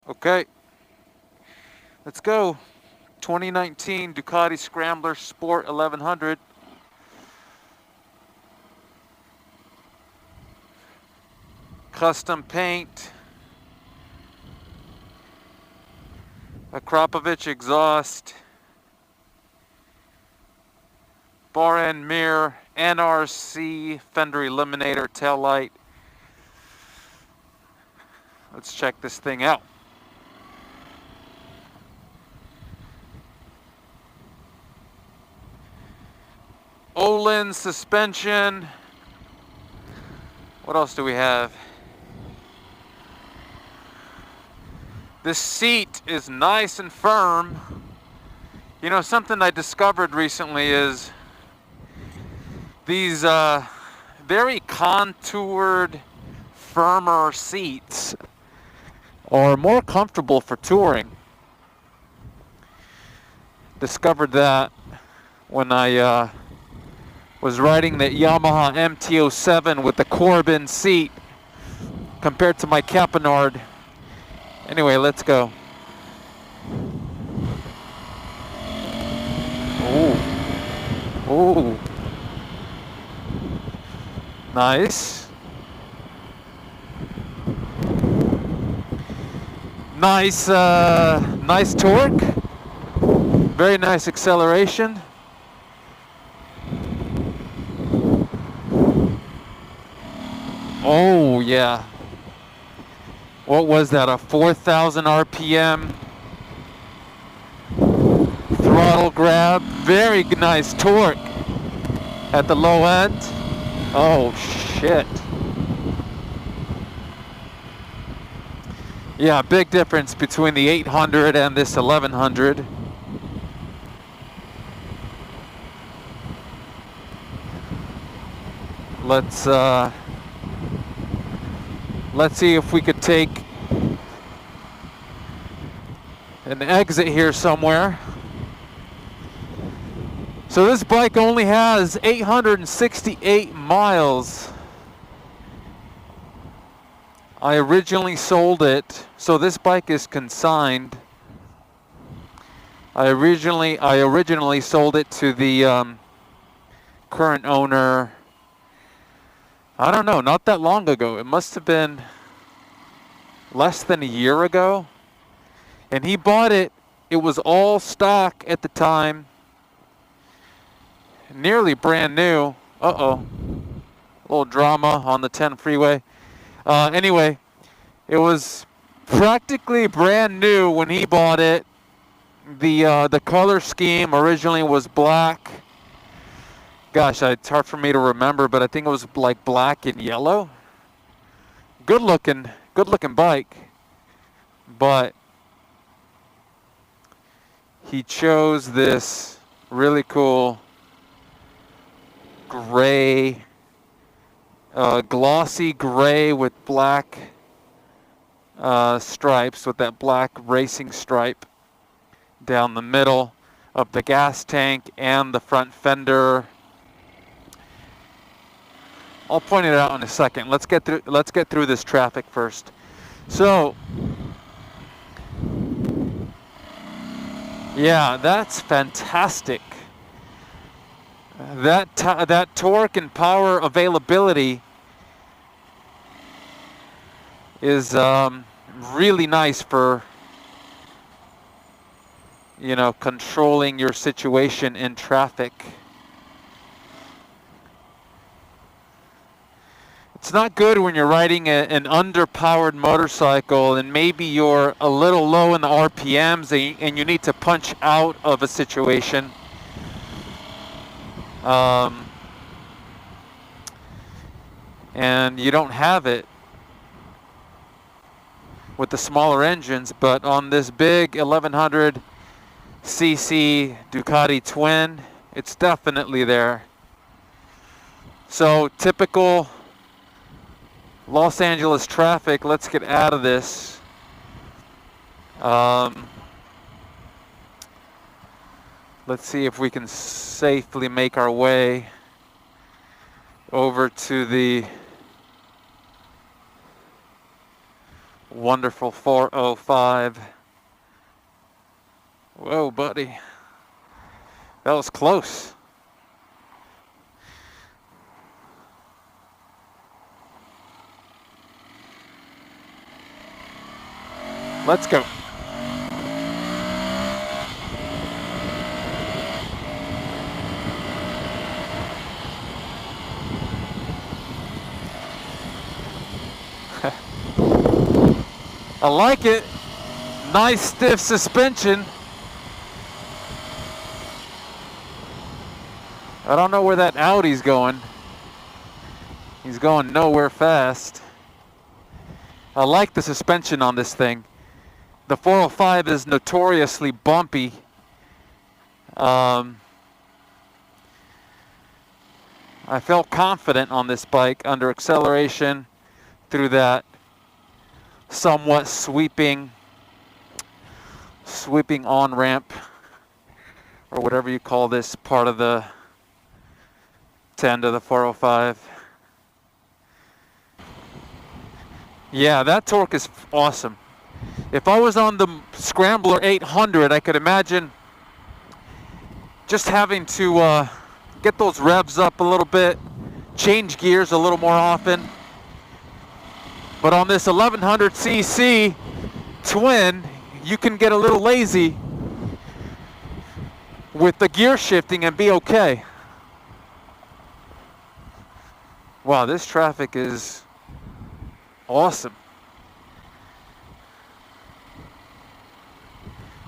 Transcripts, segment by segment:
Okay, let's go. 2019 Ducati Scrambler Sport 1100. Custom paint. Akrapovic exhaust. Bar end mirror. NRC Fender Eliminator tail light. Let's check this thing out. Olin suspension. What else do we have? This seat is nice and firm. You know, something I discovered recently is these very contoured, firmer seats are more comfortable for touring. Discovered that when I was riding the Yamaha MT-07 with the Corbin seat compared to my Capenard. Anyway, let's go. Ooh. Ooh. Nice. Nice torque. Very nice acceleration. Oh, yeah. What was that? A 4,000 RPM throttle grab. Very nice torque at the low end. Oh, shit. Yeah, big difference between the 800 and this 1100. Let's see if we could take an exit here somewhere. So this bike only has 868 miles. I originally sold it, so this bike is consigned. I originally sold it to the current owner. I don't know, not that long ago. It must have been less than a year ago. And he bought it. It was all stock at the time. Nearly brand new. Uh-oh. A little drama on the 10 freeway. Anyway, it was practically brand new when he bought it. The color scheme originally was black. Gosh, it's hard for me to remember, but I think it was like black and yellow. Good looking bike. But he chose this really cool gray, glossy gray with black stripes, with that black racing stripe down the middle of the gas tank and the front fender. I'll point it out in a second. Let's get through this traffic first. So, yeah, that's fantastic. That torque and power availability is really nice for, you know, controlling your situation in traffic. It's not good when you're riding an underpowered motorcycle and maybe you're a little low in the RPMs and you need to punch out of a situation. And you don't have it with the smaller engines, but on this big 1100 cc Ducati Twin, it's definitely there. So typical Los Angeles traffic. Let's get out of this. Let's see if we can safely make our way over to the Wonderful 405. Whoa, buddy. That was close. Let's go. I like it. Nice stiff suspension. I don't know where that Audi's going. He's going nowhere fast. I like the suspension on this thing. The 405 is notoriously bumpy. I felt confident on this bike under acceleration through that somewhat sweeping on-ramp, or whatever you call this part of the 10 to the 405. Yeah, that torque is awesome. If I was on the Scrambler 800, I could imagine just having to get those revs up a little bit, change gears a little more often. But on this 1100cc twin, you can get a little lazy with the gear shifting and be okay. Wow, this traffic is awesome.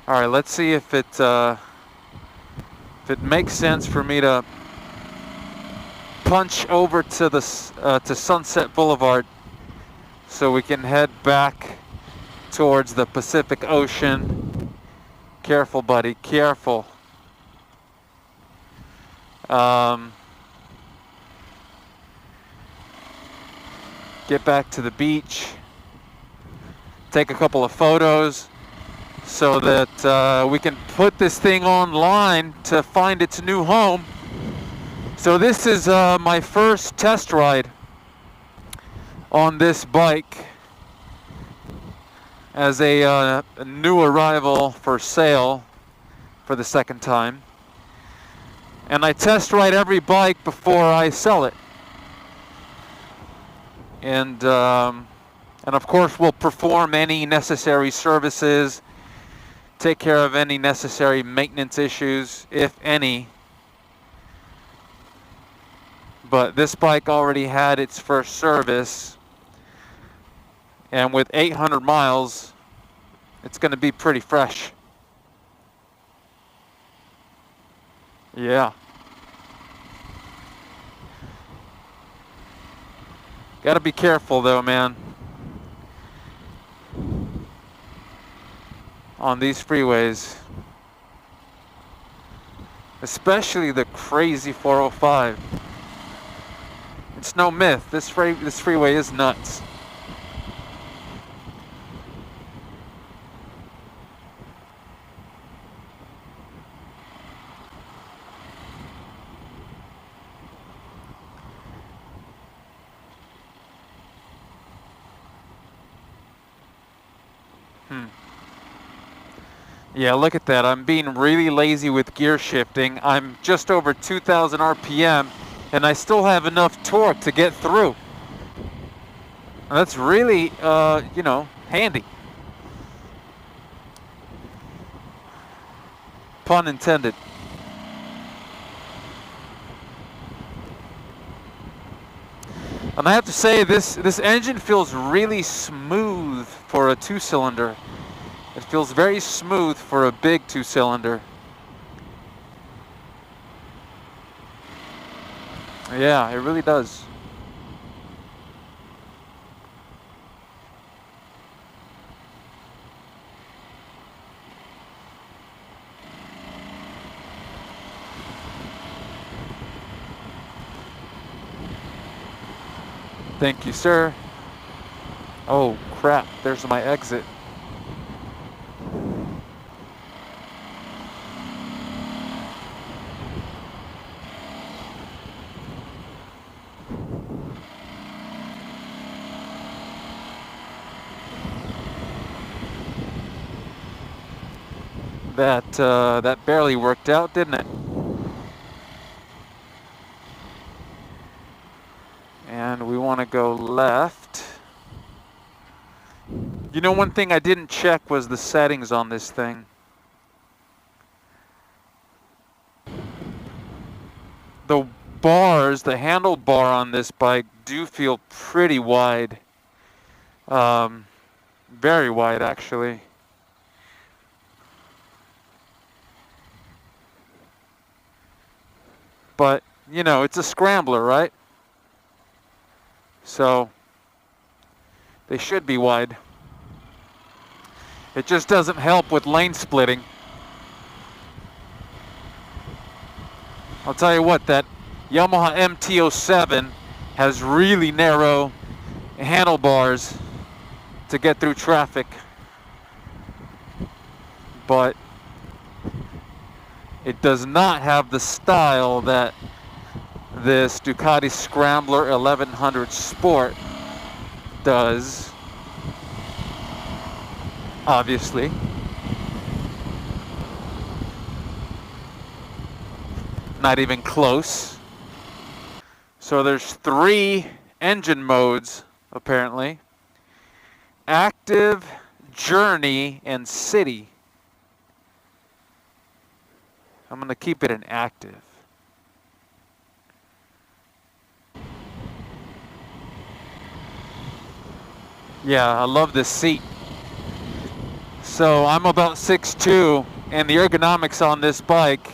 All right, let's see if it makes sense for me to punch over to the to Sunset Boulevard, so we can head back towards the Pacific Ocean. Careful, buddy, careful. Get back to the beach. Take a couple of photos so that we can put this thing online to find its new home. So this is my first test ride on this bike as a new arrival for sale for the second time. And I test ride every bike before I sell it. And of course we'll perform any necessary services, take care of any necessary maintenance issues, if any. But this bike already had its first service, and with 800 miles, it's going to be pretty fresh. Yeah. Got to be careful though, man, on these freeways, especially the crazy 405. It's no myth. This freeway is nuts. Yeah, look at that. I'm being really lazy with gear shifting. I'm just over 2,000 RPM, and I still have enough torque to get through. And that's really, you know, handy. Pun intended. And I have to say, this engine feels really smooth for a two-cylinder. It feels very smooth for a big two-cylinder. Yeah, it really does. Thank you, sir. Oh, crap. There's my exit. That barely worked out, didn't it? And we want to go left. You know, one thing I didn't check was the settings on this thing. The bars, the handlebar on this bike do feel pretty wide. Very wide, actually. But, you know, it's a Scrambler, right? So, they should be wide. It just doesn't help with lane splitting. I'll tell you what, that Yamaha MT-07 has really narrow handlebars to get through traffic. But it does not have the style that this Ducati Scrambler 1100 Sport does, obviously. Not even close. So there's 3 engine modes, apparently. Active, Journey, and City. I'm going to keep it in active. Yeah, I love this seat. So I'm about 6'2", and the ergonomics on this bike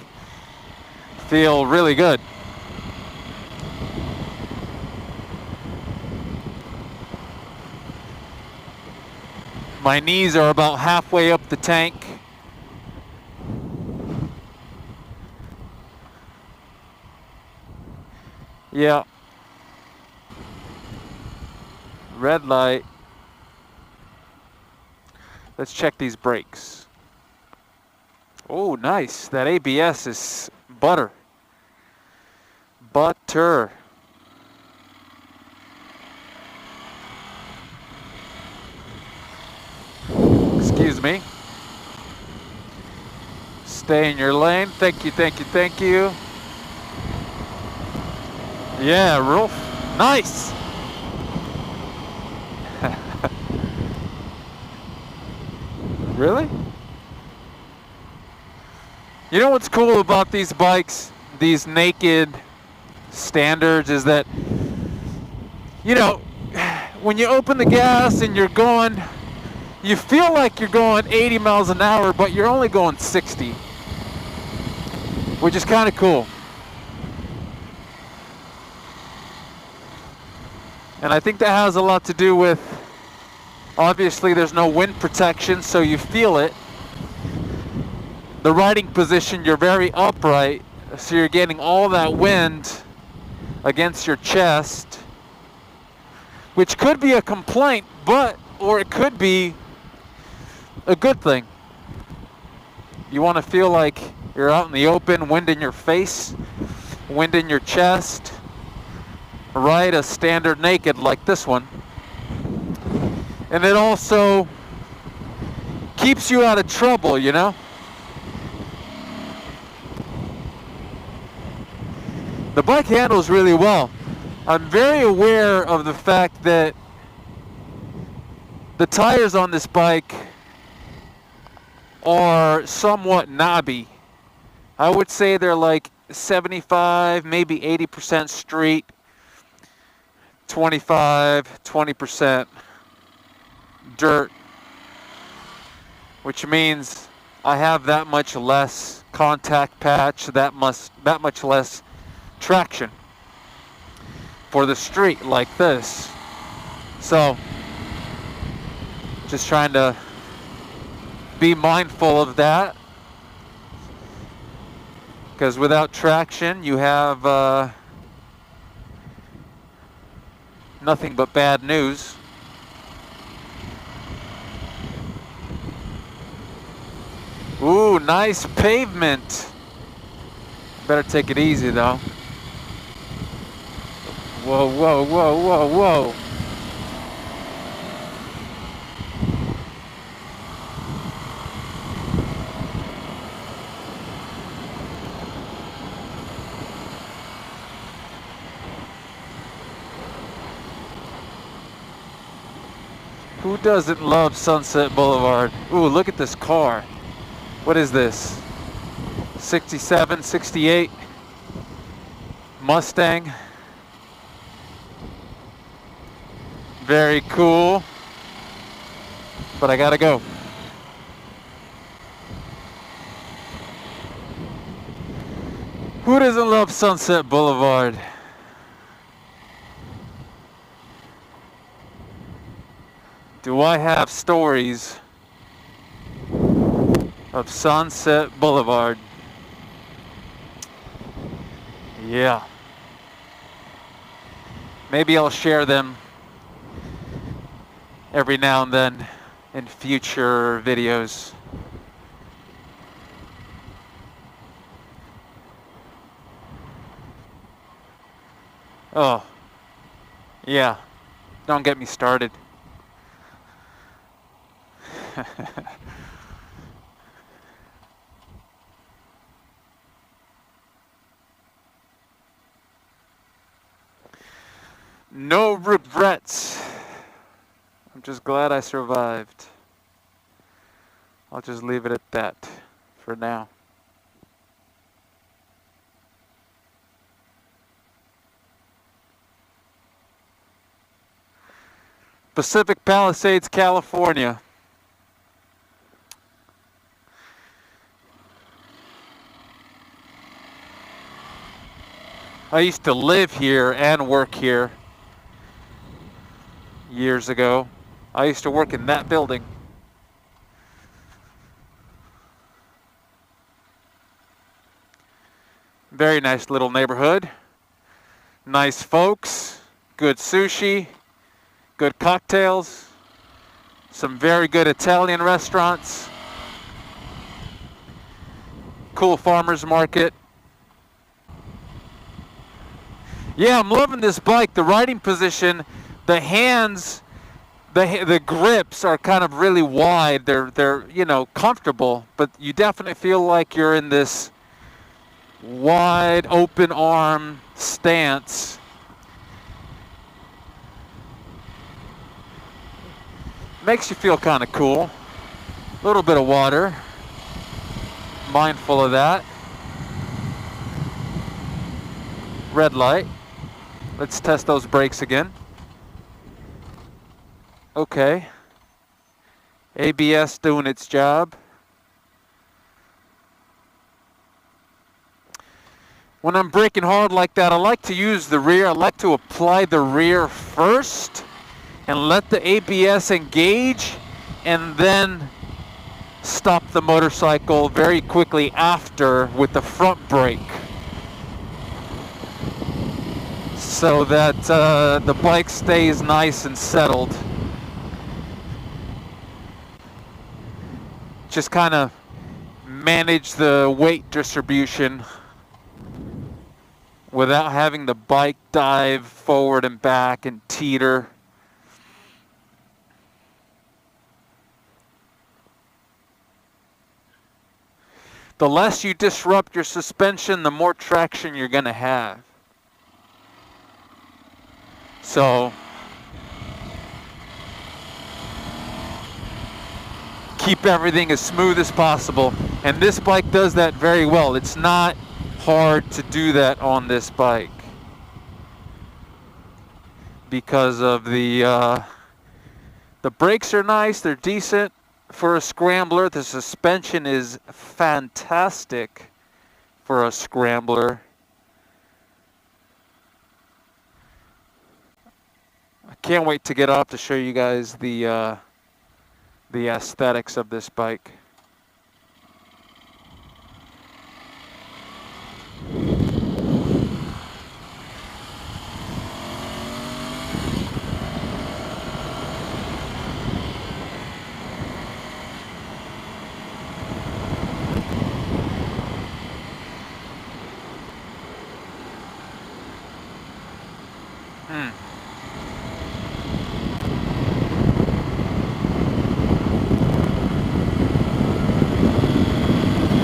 feel really good. My knees are about halfway up the tank. Yeah. Red light. Let's check these brakes. Oh, nice. That ABS is butter. Butter. Excuse me. Stay in your lane. Thank you, thank you, thank you. Yeah, real nice. Really? You know what's cool about these bikes, these naked standards, is that, you know, when you open the gas and you're going, you feel like you're going 80 miles an hour, but you're only going 60, which is kind of cool. And I think that has a lot to do with, obviously there's no wind protection, so you feel it. The riding position, you're very upright, so you're getting all that wind against your chest, which could be a complaint, or it could be a good thing. You want to feel like you're out in the open, wind in your face, wind in your chest. Ride a standard naked like this one. And it also keeps you out of trouble, you know? The bike handles really well. I'm very aware of the fact that the tires on this bike are somewhat knobby. I would say they're like 75, maybe 80% street, 20% dirt, which means I have that much less contact patch, that much less traction for the street like this. So just trying to be mindful of that, because without traction you have nothing but bad news. Ooh, nice pavement. Better take it easy though. Whoa, whoa, whoa, whoa, whoa. Who doesn't love Sunset Boulevard? Ooh, look at this car. What is this? 67, 68 Mustang. Very cool. But I gotta go. Who doesn't love Sunset Boulevard? Do I have stories of Sunset Boulevard? Yeah. Maybe I'll share them every now and then in future videos. Oh, yeah. Don't get me started. No regrets. I'm just glad I survived. I'll just leave it at that for now. Pacific Palisades, California. I used to live here and work here years ago. I used to work in that building. Very nice little neighborhood. Nice folks, good sushi, good cocktails, some very good Italian restaurants, cool farmers market. Yeah, I'm loving this bike. The riding position, the hands, the grips are kind of really wide. They're you know, comfortable, but you definitely feel like you're in this wide open arm stance. Makes you feel kind of cool. A little bit of water. Mindful of that. Red light. Let's test those brakes again. Okay. ABS doing its job. When I'm braking hard like that, I like to use the rear. I like to apply the rear first and let the ABS engage and then stop the motorcycle very quickly after with the front brake, so that the bike stays nice and settled. Just kind of manage the weight distribution without having the bike dive forward and back and teeter. The less you disrupt your suspension, the more traction you're going to have. So keep everything as smooth as possible. And this bike does that very well. It's not hard to do that on this bike because of the brakes are nice, they're decent for a scrambler. The suspension is fantastic for a scrambler. I can't wait to get off to show you guys the aesthetics of this bike.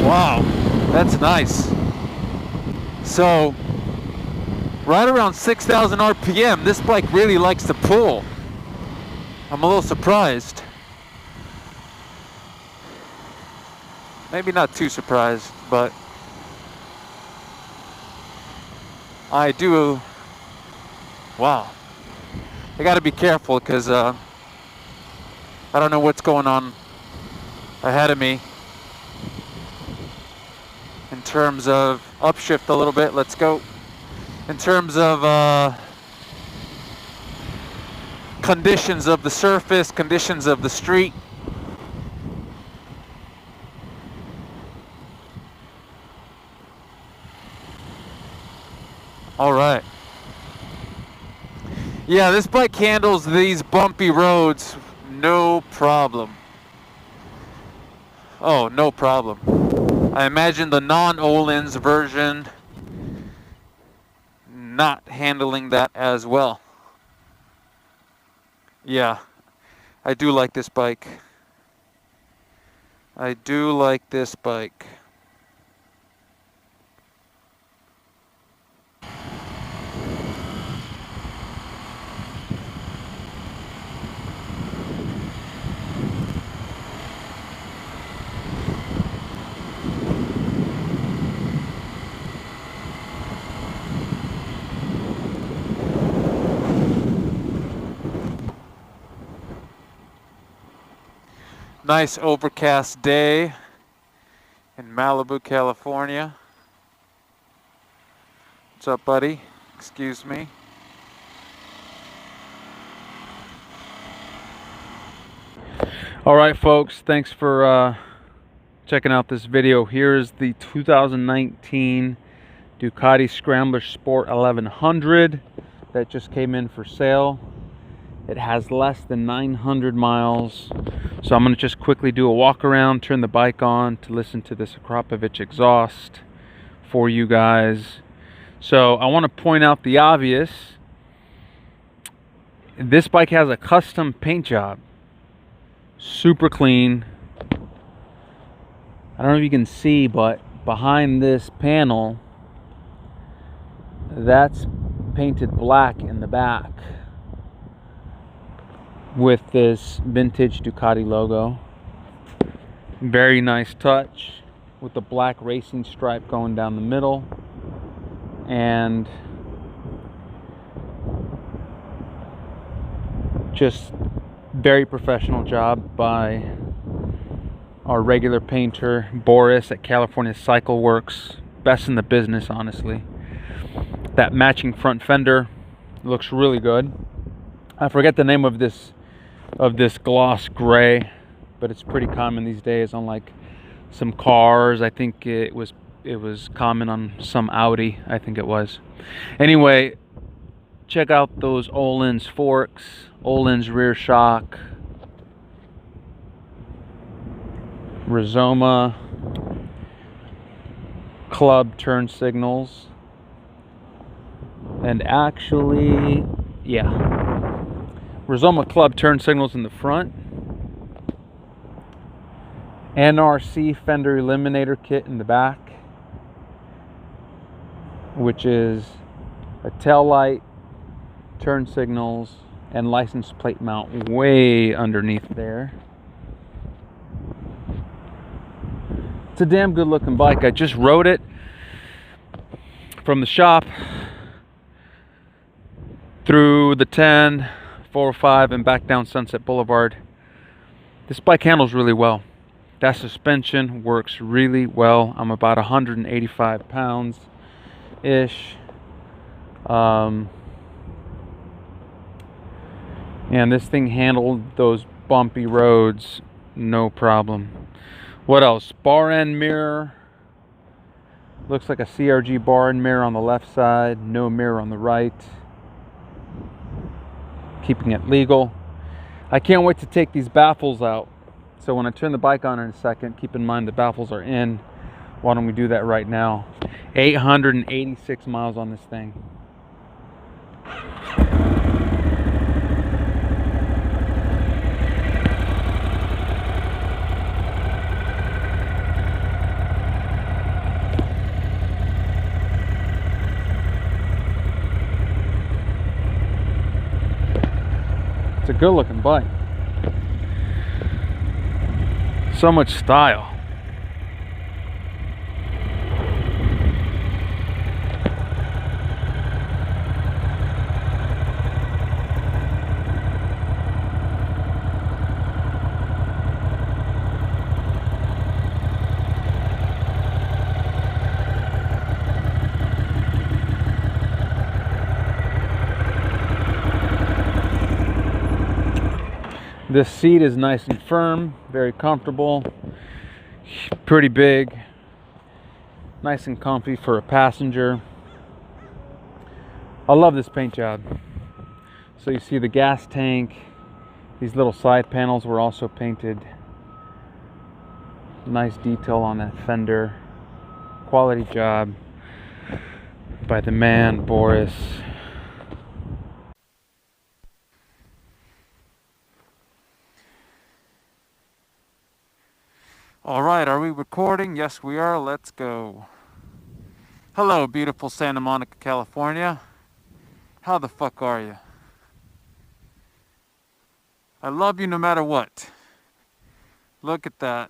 Wow, that's nice. So, right around 6,000 RPM, this bike really likes to pull. I'm a little surprised. Maybe not too surprised, but I do. Wow. I gotta be careful because I don't know what's going on ahead of me in terms of upshift a little bit. Let's go. In terms of conditions of the surface, conditions of the street. All right. Yeah, this bike handles these bumpy roads no problem. Oh, no problem. I imagine the non-Öhlins version not handling that as well. Yeah, I do like this bike. I do like this bike. Nice overcast day in Malibu, California. What's up, buddy? Excuse me. All right, folks, thanks for checking out this video. Here's the 2019 Ducati Scrambler Sport 1100 that just came in for sale. It has less than 900 miles. So I'm going to just quickly do a walk around, turn the bike on to listen to this Akrapovic exhaust for you guys. So I want to point out the obvious. This bike has a custom paint job. Super clean. I don't know if you can see, but behind this panel, that's painted black in the back with this vintage Ducati logo. Very nice touch with the black racing stripe going down the middle, and just very professional job by our regular painter Boris at California Cycle Works. Best in the business, honestly. That matching front fender looks really good. I forget the name of this gloss gray, but it's pretty common these days on like some cars. I think it was common on some Audi, I think it was. Anyway, check out those Öhlins forks, Öhlins rear shock, Rizoma club turn signals, and actually, yeah, Rizoma club turn signals in the front, NRC Fender Eliminator kit in the back, which is a tail light, turn signals, and license plate mount way underneath there. It's a damn good looking bike. I just rode it from the shop through the 10, 405, and back down Sunset Boulevard. This bike handles really well. That suspension works really well. I'm about 185 pounds ish. And this thing handled those bumpy roads no problem. What else? Bar end mirror. Looks like a CRG bar end mirror on the left side, no mirror on the right. Keeping it legal. I can't wait to take these baffles out. So when I turn the bike on in a second, keep in mind the baffles are in. Why don't we do that right now? 886 miles on this thing. It's a good looking bike. So much style. This seat is nice and firm, very comfortable, pretty big, nice and comfy for a passenger. I love this paint job. So you see the gas tank, these little side panels were also painted. Nice detail on that fender. Quality job by the man, Boris. All right, are we recording? Yes, we are. Let's go. Hello, beautiful Santa Monica, California. How the fuck are you? I love you no matter what. Look at that.